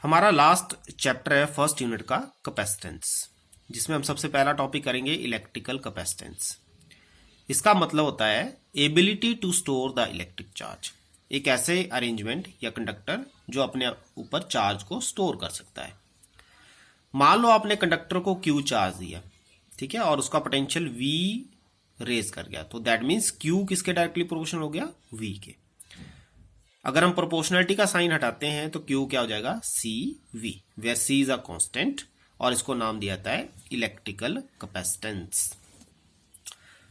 हमारा last chapter है first unit का कैपेसिटेंस, जिसमें हम सबसे पहला टॉपिक करेंगे इलेक्ट्रिकल कैपेसिटेंस। इसका मतलब होता है ability to store the electric charge, एक ऐसे अरेंजमेंट या कंडक्टर जो अपने ऊपर चार्ज को स्टोर कर सकता है। मान लो आपने कंडक्टर को क्यू चार्ज दिया, ठीक है, और उसका पोटेंशियल वी रेज कर गया, तो दैट मीन्स क्यू किसके डायरेक्टली प्रोपोर्शनल हो गया, वी के। अगर हम प्रोपोर्शनलिटी का साइन हटाते हैं तो क्यू क्या हो जाएगा, C V, where C is a constant, और इसको नाम दिया जाता है इलेक्ट्रिकल कैपेसिटेंस।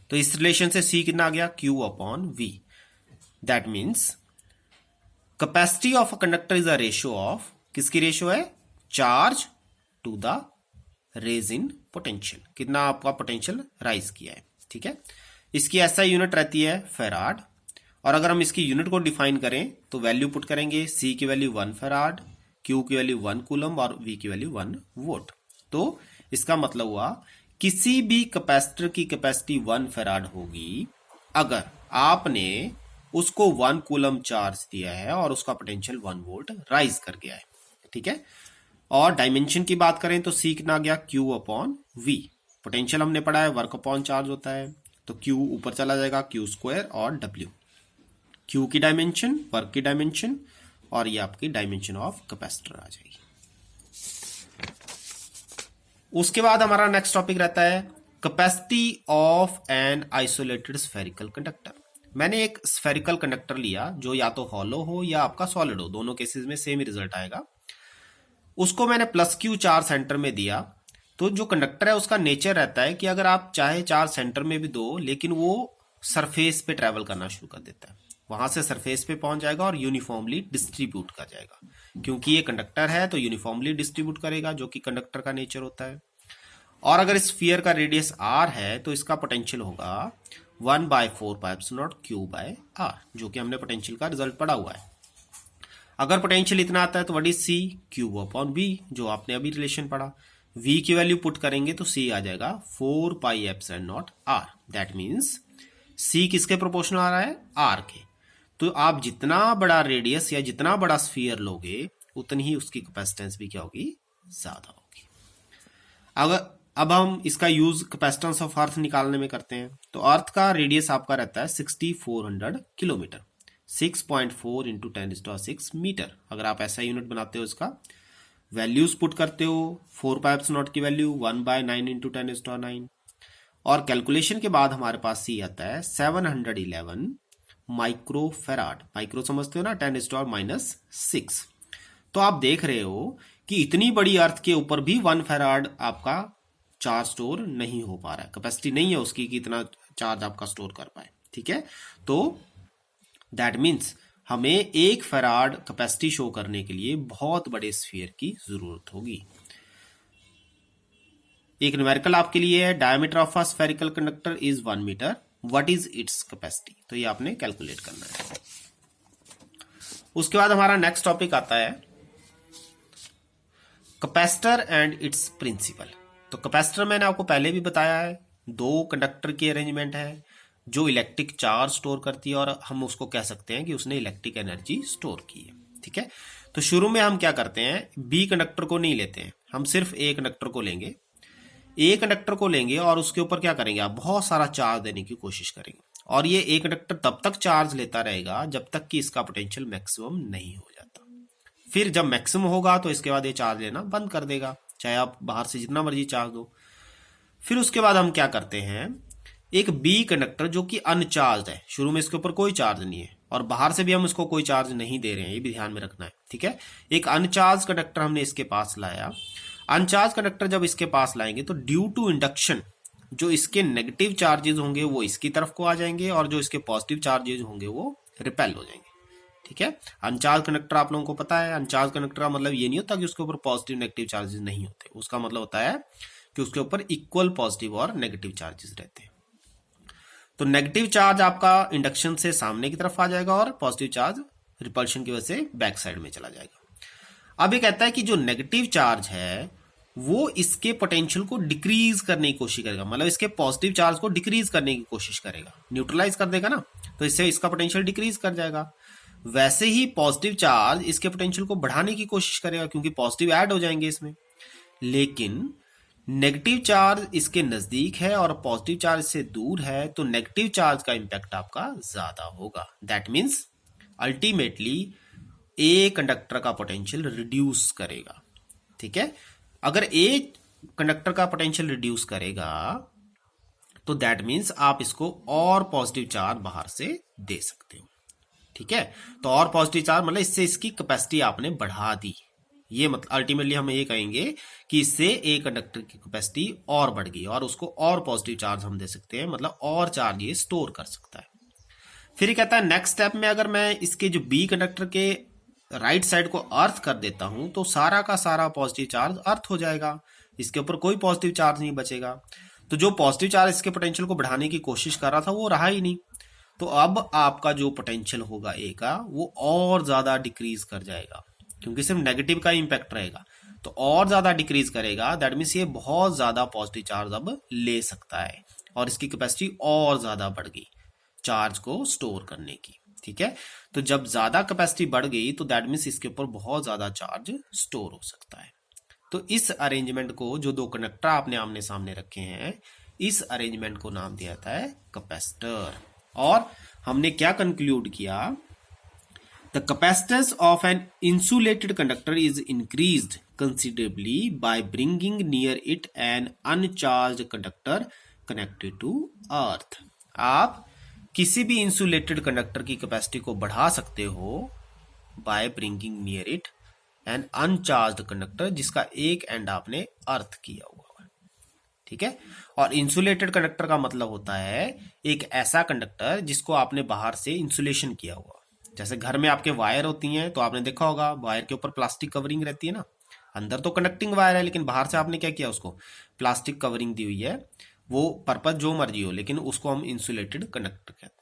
तो इस रिलेशन से सी कितना आ गया, Q upon V. That means capacity of a conductor is a ratio of, किसकी रेशियो है, charge to the rise in potential, कितना आपका पोटेंशियल राइज किया है, ठीक है। इसकी ऐसा यूनिट रहती है फेराड, और अगर हम इसकी यूनिट को डिफाइन करें तो वैल्यू पुट करेंगे, सी की वैल्यू 1 फेराड, क्यू की वैल्यू 1 कूलम और वी की वैल्यू 1 वोल्ट। तो इसका मतलब हुआ किसी भी कैपेसिटर की कैपेसिटी 1 फेराड होगी अगर आपने उसको 1 कूलम चार्ज दिया है और उसका पोटेंशियल 1 वोल्ट राइज कर गया है, ठीक है। और डायमेंशन की बात करें तो सी कितना आ गया, क्यू अपॉन वी। पोटेंशियल हमने पढ़ा है वर्क अपॉन चार्ज होता है, तो क्यू ऊपर चला जाएगा, क्यू स्क्वायर और डब्ल्यू, क्यू की डायमेंशन, वर्क की डायमेंशन, और ये आपकी डायमेंशन ऑफ कैपेसिटर आ जाएगी। उसके बाद हमारा नेक्स्ट टॉपिक रहता है capacity of an isolated spherical conductor. मैंने एक स्फेरिकल कंडक्टर लिया जो या तो हॉलो हो या आपका सॉलिड हो, दोनों केसेस में सेम रिजल्ट आएगा। उसको मैंने प्लस क्यू चार्ज सेंटर में दिया, तो जो कंडक्टर है उसका नेचर रहता है कि अगर आप चाहे चार्ज सेंटर में भी दो, लेकिन वो सरफेस पे ट्रेवल करना शुरू कर देता है, वहां से सरफेस पे पहुंच जाएगा और यूनिफॉर्मली डिस्ट्रीब्यूट कर जाएगा। क्योंकि ये कंडक्टर है तो यूनिफॉर्मली डिस्ट्रीब्यूट करेगा, जो कि कंडक्टर का नेचर होता है। और अगर स्फीयर का रेडियस आर है तो इसका पोटेंशियल होगा 1/4πε0 क्यू बाय आर, जो कि हमने पोटेंशियल का रिजल्ट पढ़ा हुआ है। अगर पोटेंशियल इतना आता है तो what is C, Q upon V, जो आपने अभी रिलेशन पढ़ा। वी की वैल्यू पुट करेंगे तो सी आ जाएगा 4πε0 आर। दैट मीन्स सी किसके प्रोपोर्शनल आ रहा है, आर के। तो आप जितना बड़ा रेडियस या जितना बड़ा स्फीयर लोगे उतनी ही उसकी कैपेसिटेंस भी क्या होगी, ज्यादा होगी। अगर अब हम इसका यूज कैपेसिटेंस ऑफ अर्थ निकालने में करते हैं, तो अर्थ का रेडियस आपका रहता है 6400 किलोमीटर, 6.4 इंटू 10⁶ मीटर। अगर आप ऐसा यूनिट बनाते हो, इसका वैल्यूज पुट करते हो, 4πε0 की वैल्यू 1/9 इंटू 10⁹, और कैलकुलेशन के बाद हमारे पास सी आता है 711 माइक्रो फेराड। माइक्रो समझते हो ना, 10⁻⁻6। तो आप देख रहे हो कि इतनी बड़ी अर्थ के ऊपर भी 1 फेराड आपका चार्ज स्टोर नहीं हो पा रहा है, कैपेसिटी नहीं है उसकी कि इतना चार्ज आपका स्टोर कर पाए, ठीक है। तो दैट मीन्स हमें 1 फेराड कैपेसिटी शो करने के लिए बहुत बड़े स्फीयर की जरूरत होगी। एक न्यूमेरिकल आपके लिए है, diameter of a spherical conductor is 1 metre, what is its capacity, तो ये आपने कैलकुलेट करना है। उसके बाद हमारा नेक्स्ट टॉपिक आता है कैपेसिटर एंड इट्स प्रिंसिपल। तो कैपेसिटर मैंने आपको पहले भी बताया है, 2 कंडक्टर की अरेंजमेंट है जो इलेक्ट्रिक चार्ज स्टोर करती है, और हम उसको कह सकते हैं कि उसने इलेक्ट्रिक एनर्जी स्टोर की है, ठीक है। तो शुरू में हम क्या करते हैं, बी कंडक्टर को नहीं लेते हैं, हम सिर्फ ए कंडक्टर को लेंगे। ए कंडक्टर को लेंगे और उसके ऊपर क्या करेंगे, आप बहुत सारा चार्ज देने की कोशिश करेंगे, और ये ए कंडक्टर तब तक चार्ज लेता रहेगा जब तक कि इसका पोटेंशियल मैक्सिमम नहीं हो जाता। फिर जब मैक्सिमम होगा तो इसके बाद ये चार्ज लेना बंद कर देगा, चाहे आप बाहर से जितना मर्जी चार्ज दो। फिर उसके बाद हम क्या करते हैं, एक बी कंडक्टर जो कि अनचार्ज है, शुरू में इसके ऊपर कोई चार्ज नहीं है और बाहर से भी हम इसको कोई चार्ज नहीं दे रहे हैं, ये भी ध्यान में रखना है, ठीक है। एक अनचार्ज कंडक्टर हमने इसके पास लाया। अनचार्ज कंडक्टर जब इसके पास लाएंगे तो ड्यू टू इंडक्शन जो इसके नेगेटिव चार्जेस होंगे वो इसकी तरफ को आ जाएंगे, और जो इसके पॉजिटिव चार्जेस होंगे वो रिपेल हो जाएंगे, ठीक है। अनचार्ज कंडक्टर आप लोगों को पता है, अनचार्ज कंडक्टर का मतलब ये नहीं होता कि उसके ऊपर पॉजिटिव नेगेटिव चार्जेस नहीं होते, उसका मतलब होता है कि उसके ऊपर इक्वल पॉजिटिव और नेगेटिव चार्जेस रहते हैं। तो नेगेटिव चार्ज आपका इंडक्शन से सामने की तरफ आ जाएगा और पॉजिटिव चार्ज रिपल्शन की वजह से बैक साइड में चला जाएगा। अब ये कहता है कि जो नेगेटिव चार्ज है वो इसके पोटेंशियल को डिक्रीज करने की कोशिश करेगा, मतलब इसके पॉजिटिव चार्ज को डिक्रीज करने की कोशिश करेगा, न्यूट्रलाइज कर देगा ना, तो इससे इसका पोटेंशियल डिक्रीज कर जाएगा। वैसे ही पॉजिटिव चार्ज इसके पोटेंशियल को बढ़ाने की कोशिश करेगा क्योंकि पॉजिटिव ऐड हो जाएंगे इसमें। लेकिन नेगेटिव चार्ज इसके नजदीक है और पॉजिटिव चार्ज इससे दूर है, तो नेगेटिव चार्ज का इंपैक्ट आपका ज्यादा होगा। That means ultimately a conductor का पोटेंशियल रिड्यूस करेगा। ठीक है, अगर ए कंडक्टर का पोटेंशियल रिड्यूस करेगा तो दैट मीन्स आप इसको और पॉजिटिव चार्ज बाहर से दे सकते हो। ठीक है, तो और पॉजिटिव चार्ज मतलब इससे इसकी कैपेसिटी आपने बढ़ा दी। ये मतलब अल्टीमेटली हम ये कहेंगे कि इससे ए कंडक्टर की कैपेसिटी और बढ़ गई और उसको और पॉजिटिव चार्ज हम दे सकते हैं, मतलब और चार्ज ये स्टोर कर सकता है। फिर कहता है नेक्स्ट स्टेप में अगर मैं इसके जो बी कंडक्टर के राइट साइड को अर्थ कर देता हूं तो सारा का सारा पॉजिटिव चार्ज अर्थ हो जाएगा, इसके ऊपर कोई पॉजिटिव चार्ज नहीं बचेगा। तो जो पॉजिटिव चार्ज इसके पोटेंशियल को बढ़ाने की कोशिश कर रहा था वो रहा ही नहीं। तो अब आपका जो पोटेंशियल होगा ए का वो और ज्यादा डिक्रीज कर जाएगा क्योंकि सिर्फ नेगेटिव का इंपैक्ट रहेगा, तो और ज्यादा डिक्रीज करेगा। दैट मीन्स ये बहुत ज्यादा पॉजिटिव चार्ज अब ले सकता है और इसकी कैपेसिटी और ज्यादा बढ़ गई चार्ज को स्टोर करने की। ठीक है, तो जब ज्यादा कैपेसिटी बढ़ गई तो दैट मीन्स इसके ऊपर बहुत ज्यादा चार्ज स्टोर हो सकता है। तो इस अरेंजमेंट को, जो दो कंडक्टर आपने आमने सामने रखे हैं, इस अरेंजमेंट को नाम दिया जाता है कैपेसिटर। और हमने क्या कंक्लूड किया, the capacitance of an insulated conductor is increased considerably by bringing near it an uncharged conductor connected to earth. आप किसी भी इंसुलेटेड कंडक्टर की कैपेसिटी को बढ़ा सकते हो by bringing near it an uncharged conductor जिसका एक एंड आपने अर्थ किया हुआ है। ठीक है, और इंसुलेटेड कंडक्टर का मतलब होता है एक ऐसा कंडक्टर जिसको आपने बाहर से इंसुलेशन किया हुआ। जैसे घर में आपके वायर होती हैं तो आपने देखा होगा वायर के ऊपर प्लास्टिक कवरिंग रहती है ना, अंदर तो कंडक्टिंग वायर है लेकिन बाहर से आपने क्या किया, उसको प्लास्टिक कवरिंग दी हुई है। वो पर्पज जो मर्जी हो लेकिन उसको हम इंसुलेटेड कंडक्टर कहते हैं।